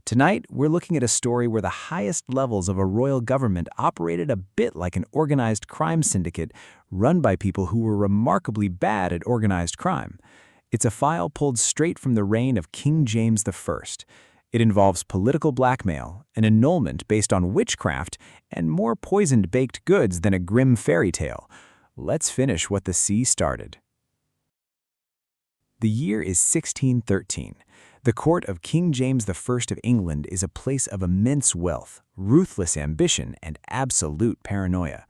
Tonight, we're looking at a story where the highest levels of a royal government operated a bit like an organized crime syndicate run by people who were remarkably bad at organized crime. It's a file pulled straight from the reign of King James I. It involves political blackmail, an annulment based on witchcraft, and more poisoned baked goods than a grim fairy tale. Let's finish what the sea started. The year is 1613. The court of King James I of England is a place of immense wealth, ruthless ambition, and absolute paranoia.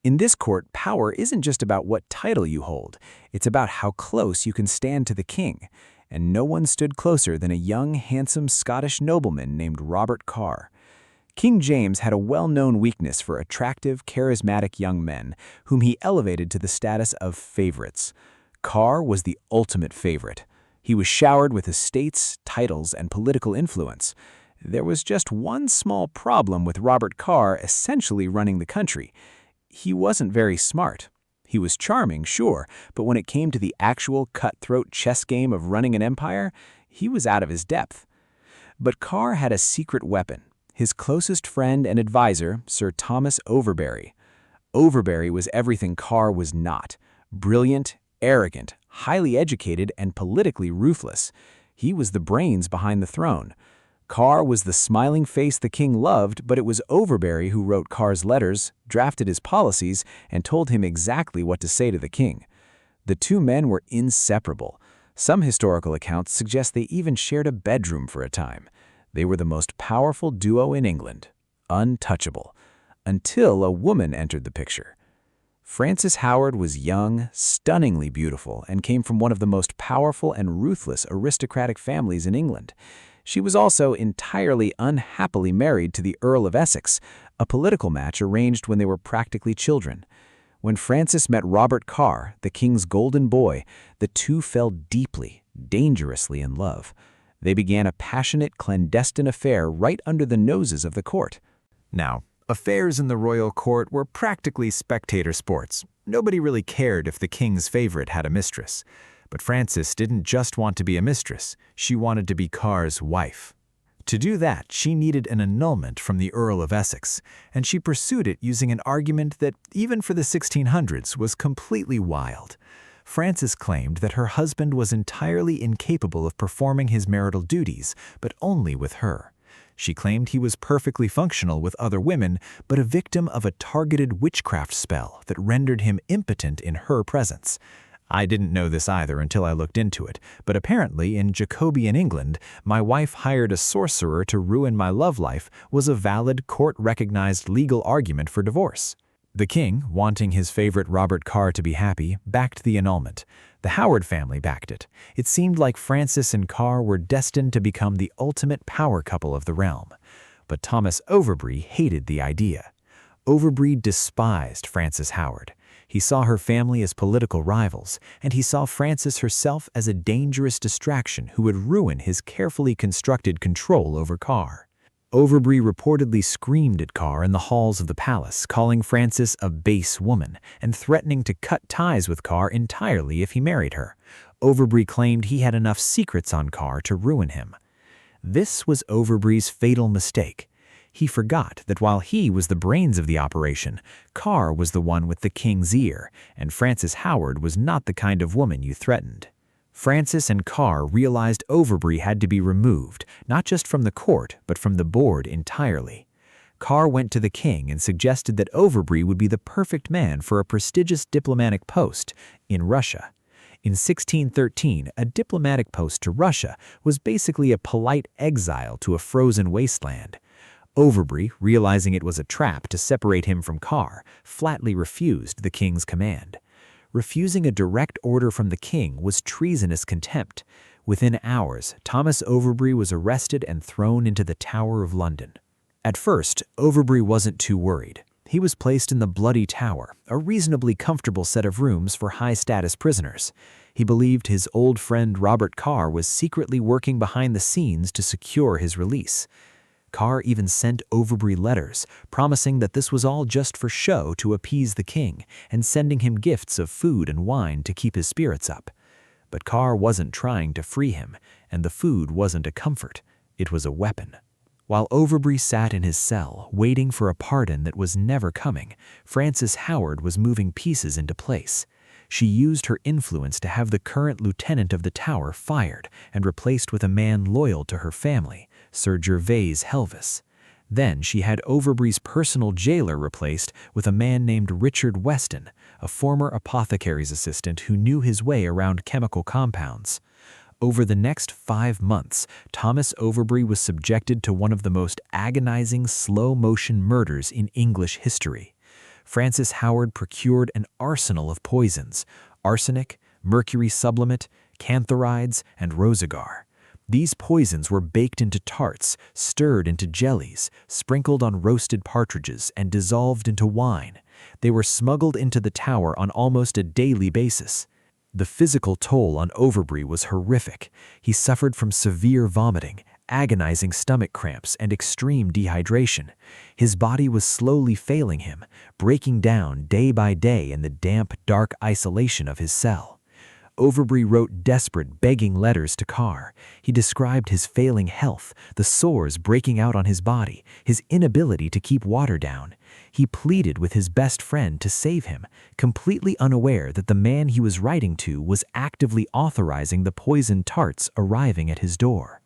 In this court, power isn't just about what title you hold, it's about how close you can stand to the king. And no one stood closer than a young, handsome Scottish nobleman named Robert Carr. King James had a well-known weakness for attractive, charismatic young men, whom he elevated to the status of favorites. Carr was the ultimate favorite. He was showered with estates, titles, and political influence. There was just one small problem with Robert Carr essentially running the country. He wasn't very smart. He was charming, sure, but when it came to the actual cutthroat chess game of running an empire, he was out of his depth. But Carr had a secret weapon, his closest friend and advisor, Sir Thomas Overbury. Overbury was everything Carr was not: brilliant, arrogant, highly educated, and politically ruthless. He was the brains behind the throne. Carr was the smiling face the king loved, but it was Overbury who wrote Carr's letters, drafted his policies, and told him exactly what to say to the king. The two men were inseparable. Some historical accounts suggest they even shared a bedroom for a time. They were the most powerful duo in England, untouchable, until a woman entered the picture. Frances Howard was young, stunningly beautiful, and came from one of the most powerful and ruthless aristocratic families in England. She was also entirely unhappily married to the Earl of Essex, a political match arranged when they were practically children. When Frances met Robert Carr, the king's golden boy, the two fell deeply, dangerously in love. They began a passionate, clandestine affair right under the noses of the court. Now, affairs in the royal court were practically spectator sports. Nobody really cared if the king's favorite had a mistress. But Frances didn't just want to be a mistress, she wanted to be Carr's wife. To do that, she needed an annulment from the Earl of Essex, and she pursued it using an argument that, even for the 1600s, was completely wild. Frances claimed that her husband was entirely incapable of performing his marital duties, but only with her. She claimed he was perfectly functional with other women, but a victim of a targeted witchcraft spell that rendered him impotent in her presence. I didn't know this either until I looked into it, but apparently in Jacobean England, my wife hired a sorcerer to ruin my love life was a valid court-recognized legal argument for divorce. The king, wanting his favorite Robert Carr to be happy, backed the annulment. The Howard family backed it. It seemed like Frances and Carr were destined to become the ultimate power couple of the realm. But Thomas Overbury hated the idea. Overbury despised Frances Howard. He saw her family as political rivals, and he saw Frances herself as a dangerous distraction who would ruin his carefully constructed control over Carr. Overbury reportedly screamed at Carr in the halls of the palace, calling Frances a base woman and threatening to cut ties with Carr entirely if he married her. Overbury claimed he had enough secrets on Carr to ruin him. This was Overbury's fatal mistake. He forgot that while he was the brains of the operation, Carr was the one with the king's ear, and Frances Howard was not the kind of woman you threatened. Frances and Carr realized Overbury had to be removed, not just from the court, but from the board entirely. Carr went to the king and suggested that Overbury would be the perfect man for a prestigious diplomatic post in Russia. In 1613, a diplomatic post to Russia was basically a polite exile to a frozen wasteland. Overbury, realizing it was a trap to separate him from Carr, flatly refused the king's command. Refusing a direct order from the king was treasonous contempt. Within hours, Thomas Overbury was arrested and thrown into the Tower of London. At first, Overbury wasn't too worried. He was placed in the Bloody Tower, a reasonably comfortable set of rooms for high-status prisoners. He believed his old friend Robert Carr was secretly working behind the scenes to secure his release. Carr even sent Overbury letters, promising that this was all just for show to appease the king, and sending him gifts of food and wine to keep his spirits up. But Carr wasn't trying to free him, and the food wasn't a comfort. It was a weapon. While Overbury sat in his cell, waiting for a pardon that was never coming, Frances Howard was moving pieces into place. She used her influence to have the current lieutenant of the Tower fired and replaced with a man loyal to her family, Sir Gervase Helvis. Then she had Overbury's personal jailer replaced with a man named Richard Weston, a former apothecary's assistant who knew his way around chemical compounds. Over the next 5 months, Thomas Overbury was subjected to one of the most agonizing slow-motion murders in English history. Frances Howard procured an arsenal of poisons: arsenic, mercury sublimate, cantharides, and rosagar. These poisons were baked into tarts, stirred into jellies, sprinkled on roasted partridges, and dissolved into wine. They were smuggled into the Tower on almost a daily basis. The physical toll on Overbury was horrific. He suffered from severe vomiting, agonizing stomach cramps, and extreme dehydration. His body was slowly failing him, breaking down day by day in the damp, dark isolation of his cell. Overbury wrote desperate, begging letters to Carr. He described his failing health, the sores breaking out on his body, his inability to keep water down. He pleaded with his best friend to save him, completely unaware that the man he was writing to was actively authorizing the poisoned tarts arriving at his door.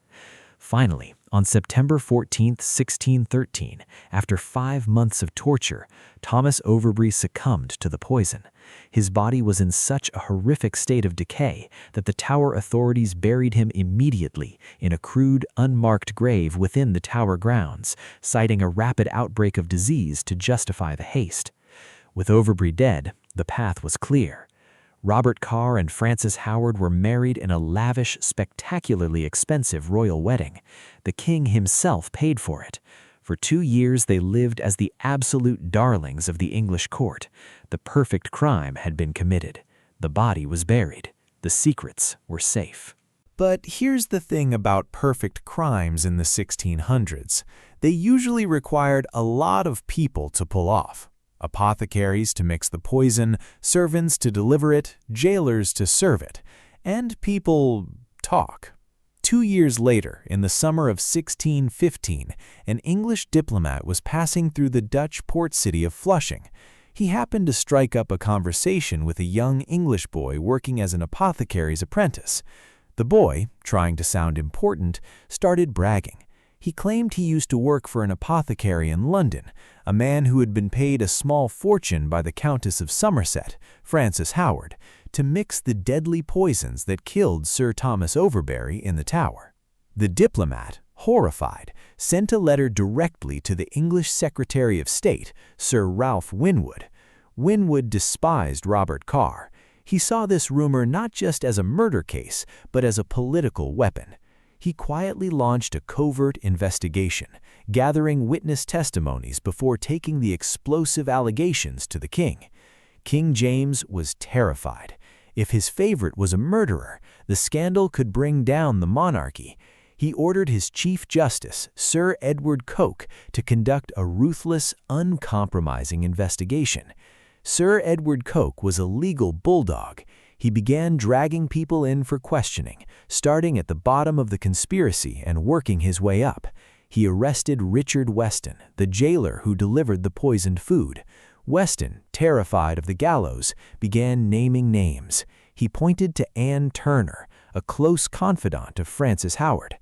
Finally, on September 14, 1613, after 5 months of torture, Thomas Overbury succumbed to the poison. His body was in such a horrific state of decay that the Tower authorities buried him immediately in a crude, unmarked grave within the Tower grounds, citing a rapid outbreak of disease to justify the haste. With Overbury dead, the path was clear. Robert Carr and Frances Howard were married in a lavish, spectacularly expensive royal wedding. The king himself paid for it. For 2 years they lived as the absolute darlings of the English court. The perfect crime had been committed. The body was buried. The secrets were safe. But here's the thing about perfect crimes in the 1600s. They usually required a lot of people to pull off. Apothecaries to mix the poison, servants to deliver it, jailers to serve it, and people talk. 2 years later, in the summer of 1615, an English diplomat was passing through the Dutch port city of Flushing. He happened to strike up a conversation with a young English boy working as an apothecary's apprentice. The boy, trying to sound important, started bragging. He claimed he used to work for an apothecary in London, a man who had been paid a small fortune by the Countess of Somerset, Frances Howard, to mix the deadly poisons that killed Sir Thomas Overbury in the Tower. The diplomat, horrified, sent a letter directly to the English Secretary of State, Sir Ralph Winwood. Winwood despised Robert Carr. He saw this rumor not just as a murder case, but as a political weapon. He quietly launched a covert investigation, gathering witness testimonies before taking the explosive allegations to the king. King James was terrified. If his favorite was a murderer, the scandal could bring down the monarchy. He ordered his Chief Justice, Sir Edward Coke, to conduct a ruthless, uncompromising investigation. Sir Edward Coke was a legal bulldog. He began dragging people in for questioning, starting at the bottom of the conspiracy and working his way up. He arrested Richard Weston, the jailer who delivered the poisoned food. Weston, terrified of the gallows, began naming names. He pointed to Anne Turner, a close confidant of Frances Howard.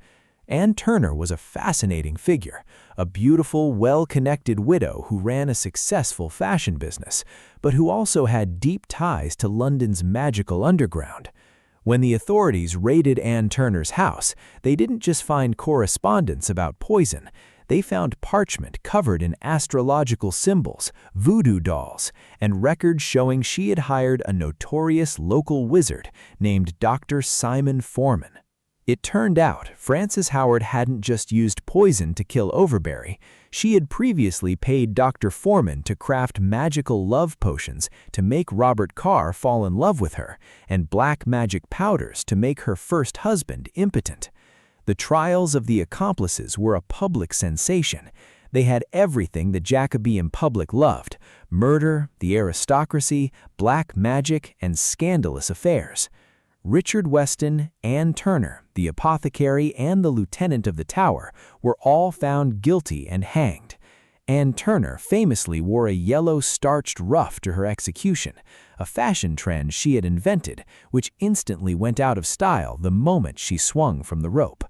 Anne Turner was a fascinating figure, a beautiful, well-connected widow who ran a successful fashion business, but who also had deep ties to London's magical underground. When the authorities raided Anne Turner's house, they didn't just find correspondence about poison. They found parchment covered in astrological symbols, voodoo dolls, and records showing she had hired a notorious local wizard named Dr. Simon Foreman. It turned out Frances Howard hadn't just used poison to kill Overbury. She had previously paid Dr. Foreman to craft magical love potions to make Robert Carr fall in love with her, and black magic powders to make her first husband impotent. The trials of the accomplices were a public sensation. They had everything the Jacobean public loved: murder, the aristocracy, black magic, and scandalous affairs. Richard Weston, Anne Turner, the apothecary, and the lieutenant of the Tower were all found guilty and hanged. Anne Turner famously wore a yellow starched ruff to her execution, a fashion trend she had invented, which instantly went out of style the moment she swung from the rope.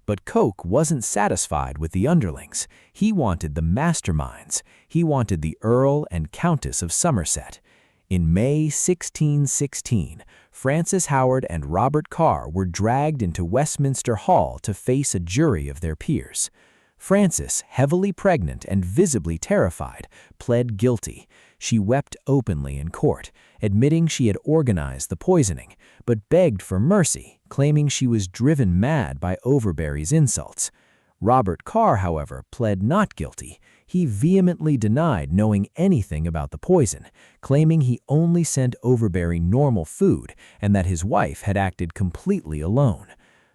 But Coke wasn't satisfied with the underlings. He wanted the masterminds. He wanted the Earl and Countess of Somerset. In May 1616, Francis Howard and Robert Carr were dragged into Westminster Hall to face a jury of their peers. Frances, heavily pregnant and visibly terrified, pled guilty. She wept openly in court, admitting she had organized the poisoning, but begged for mercy, claiming she was driven mad by Overbury's insults. Robert Carr, however, pled not guilty. He vehemently denied knowing anything about the poison, claiming he only sent Overbury normal food and that his wife had acted completely alone.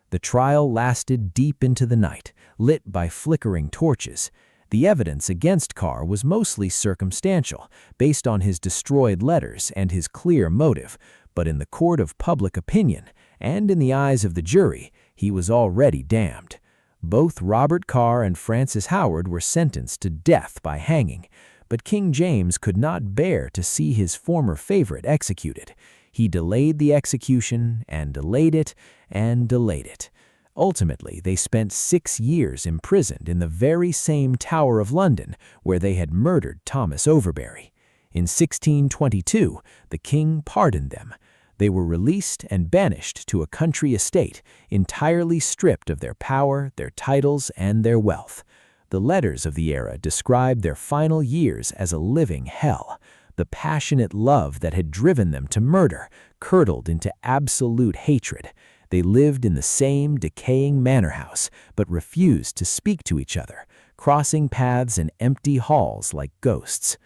The trial lasted deep into the night, lit by flickering torches. The evidence against Carr was mostly circumstantial, based on his destroyed letters and his clear motive, but in the court of public opinion, and in the eyes of the jury, he was already damned. Both Robert Carr and Francis Howard were sentenced to death by hanging, but King James could not bear to see his former favorite executed. He delayed the execution, and delayed it, and delayed it. Ultimately, they spent 6 years imprisoned in the very same Tower of London where they had murdered Thomas Overbury. In 1622, the king pardoned them. They were released and banished to a country estate, entirely stripped of their power, their titles, and their wealth. The letters of the era described their final years as a living hell. The passionate love that had driven them to murder curdled into absolute hatred. They lived in the same decaying manor house, but refused to speak to each other, crossing paths in empty halls like ghosts.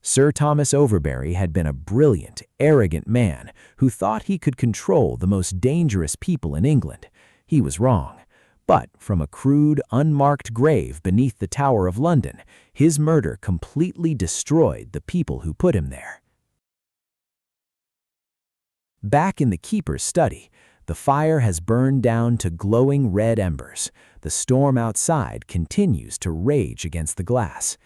Sir Thomas Overbury had been a brilliant, arrogant man who thought he could control the most dangerous people in England. He was wrong. But from a crude, unmarked grave beneath the Tower of London, his murder completely destroyed the people who put him there. Back in the keeper's study, the fire has burned down to glowing red embers. The storm outside continues to rage against the glass.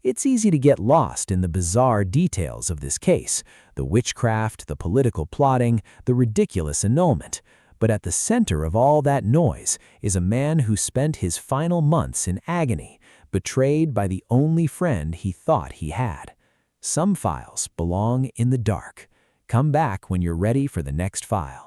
It's easy to get lost in the bizarre details of this case, the witchcraft, the political plotting, the ridiculous annulment. But at the center of all that noise is a man who spent his final months in agony, betrayed by the only friend he thought he had. Some files belong in the dark. Come back when you're ready for the next file.